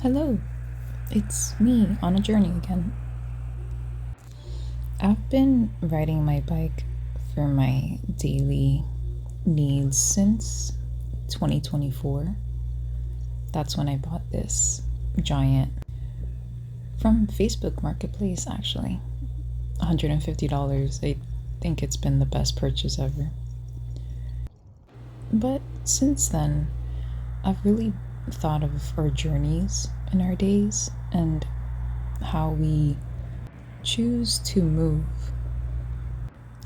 Hello, it's me on a journey again. I've been riding my bike for my daily needs since 2024. That's when I bought this giant from Facebook Marketplace, actually. $150. I think it's been the best purchase ever. But since then, I've really thought of our journeys in our days and how we choose to move.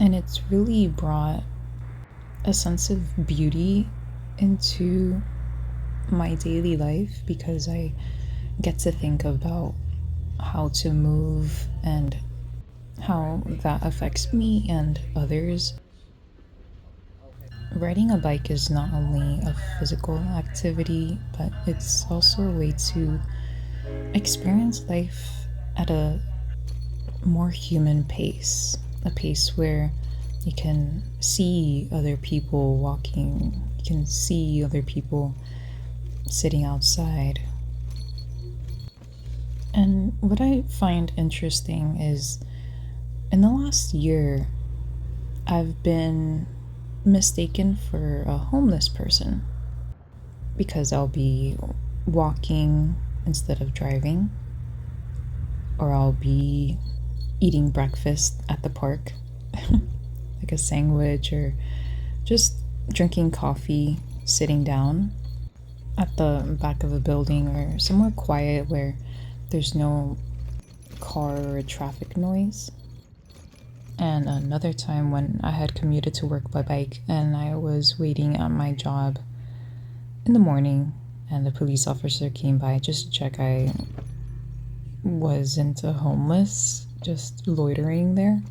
And it's really brought a sense of beauty into my daily life because I get to think about how to move and how that affects me and others. Riding a bike is not only a physical activity, but it's also a way to experience life at a more human pace, a pace where you can see other people walking, you can see other people sitting outside. And what I find interesting is in the last year, I've been mistaken for a homeless person because I'll be walking instead of driving, or I'll be eating breakfast at the park, like a sandwich, or just drinking coffee, sitting down at the back of a building or somewhere quiet where there's no car or traffic noise. And another time when I had commuted to work by bike and I was waiting at my job in the morning and the police officer came by just to check I wasn't homeless, just loitering there.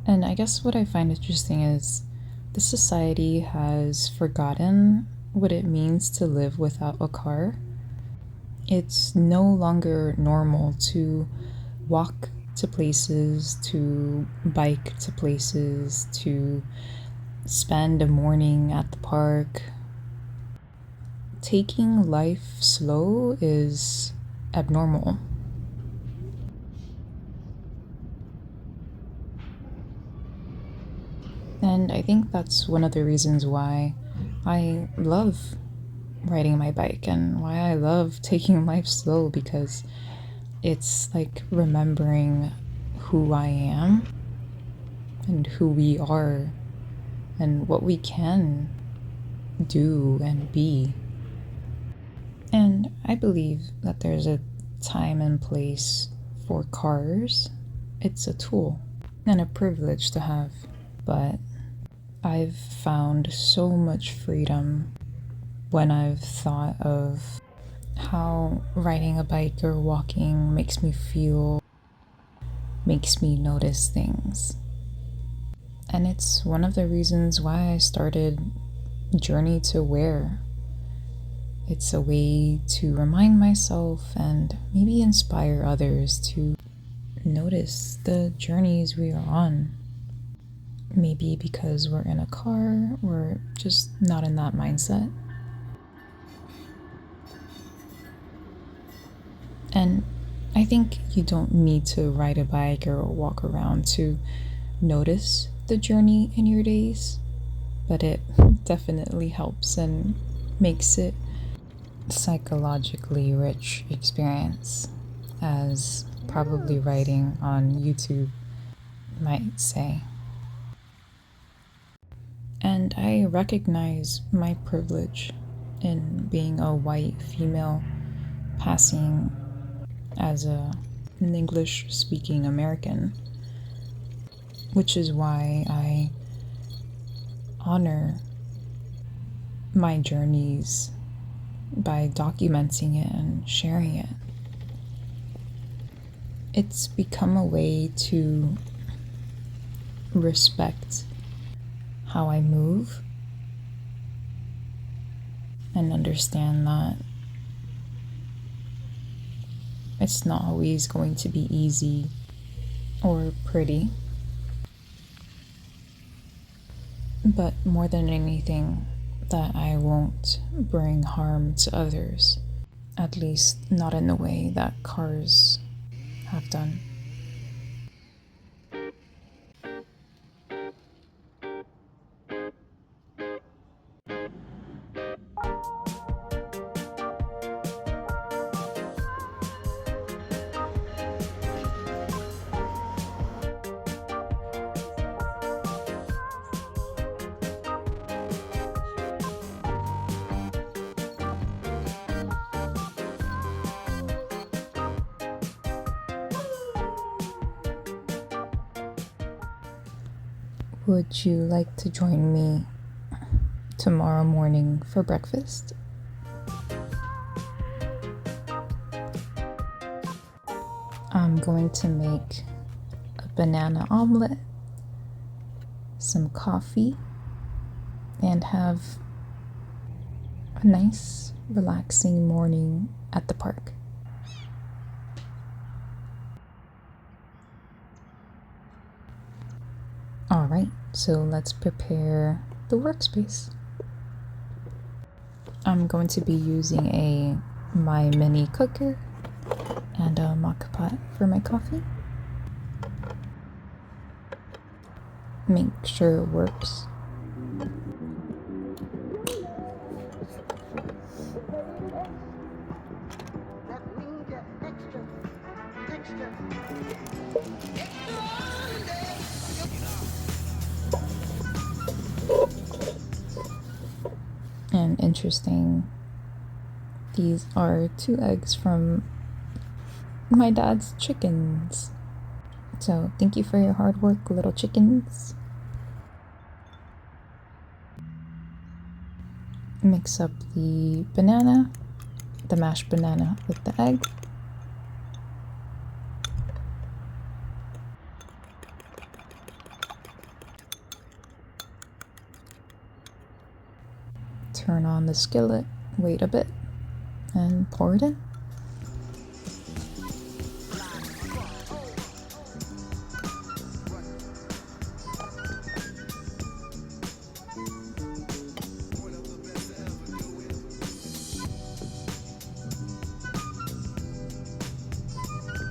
And I guess what I find interesting is the society has forgotten what it means to live without a car. It's no longer normal to walk to places, to bike to places, to spend a morning at the park. Taking life slow is abnormal. And I think that's one of the reasons why I love riding my bike and why I love taking life slow, because it's like remembering who I am and who we are and what we can do and be. And I believe that there's a time and place for cars. It's a tool and a privilege to have. But I've found so much freedom when I've thought of how riding a bike or walking makes me feel, makes me notice things. And it's one of the reasons why I started Journey to Where. It's a way to remind myself and maybe inspire others to notice the journeys we are on. Maybe because we're in a car, we're just not in that mindset. And I think you don't need to ride a bike or walk around to notice the journey in your days, but it definitely helps and makes it a psychologically rich experience, as probably writing on YouTube might say. And I recognize my privilege in being a white female passing as an English speaking American, which is why I honor my journeys by documenting it and sharing it. It's become a way to respect how I move and understand that it's not always going to be easy or pretty. But more than anything, that I won't bring harm to others, at least not in the way that cars have done. Would you like to join me tomorrow morning for breakfast? I'm going to make a banana omelet, some coffee, and have a nice, relaxing morning at the park. Alright, so let's prepare the workspace. I'm going to be using a MyMini cooker and a mock pot for my coffee. Make sure it works. And interesting, these are 2 eggs from my dad's chickens. So thank you for your hard work, little chickens. Mix up the banana, the mashed banana with the egg. Turn on the skillet, wait a bit, and pour it in.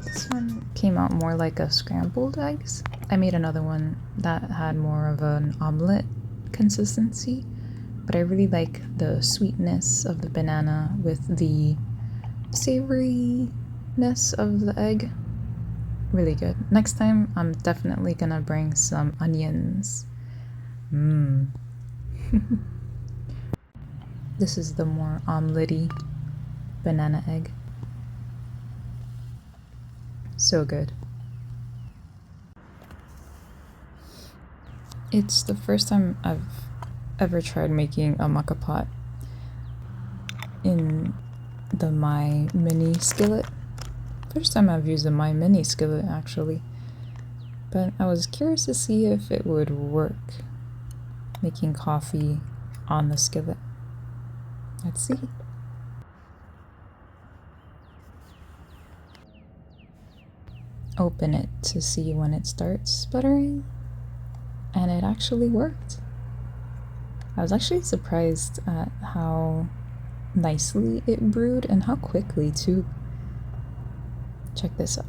This one came out more like a scrambled eggs. I made another one that had more of an omelet consistency, but I really like the sweetness of the banana with the savoriness of the egg. Really good. Next time, I'm definitely gonna bring some onions. This is the more omelette-y banana egg. So good. It's the first time I've ever tried making a maca pot in the MyMini Skillet. First time I've used a MyMini Skillet actually, but I was curious to see if it would work making coffee on the skillet. Let's see. Open it to see when it starts sputtering, and it actually worked. I was actually surprised at how nicely it brewed and how quickly too. Check this out.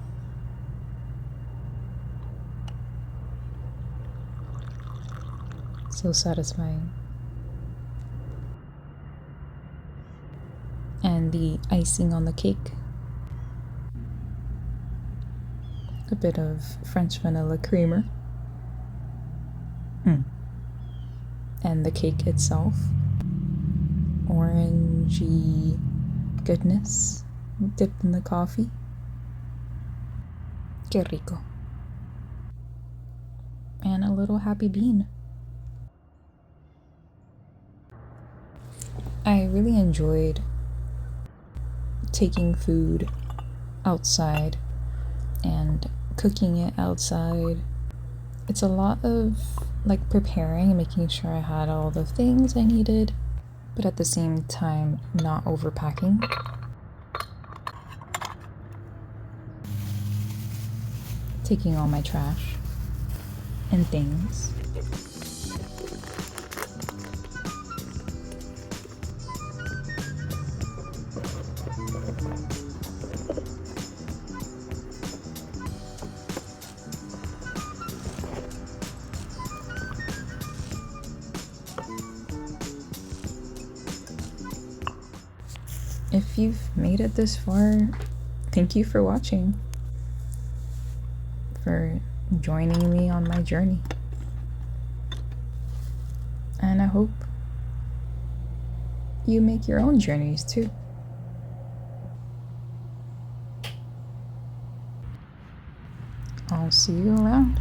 So satisfying. And the icing on the cake. A bit of French vanilla creamer. And the cake itself. Orangey goodness dipped in the coffee. Que rico. And a little happy bean. I really enjoyed taking food outside and cooking it outside. It's a lot of like preparing and making sure I had all the things I needed, but at the same time not overpacking. Taking all my trash and things. If you've made it this far, thank you for watching, for joining me on my journey. And I hope you make your own journeys too. I'll see you around.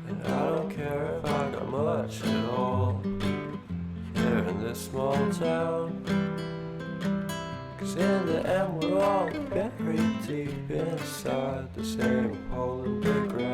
And I don't care if I got much at all here in this small town, 'cause in the end we're all buried deep inside the same hole in the ground.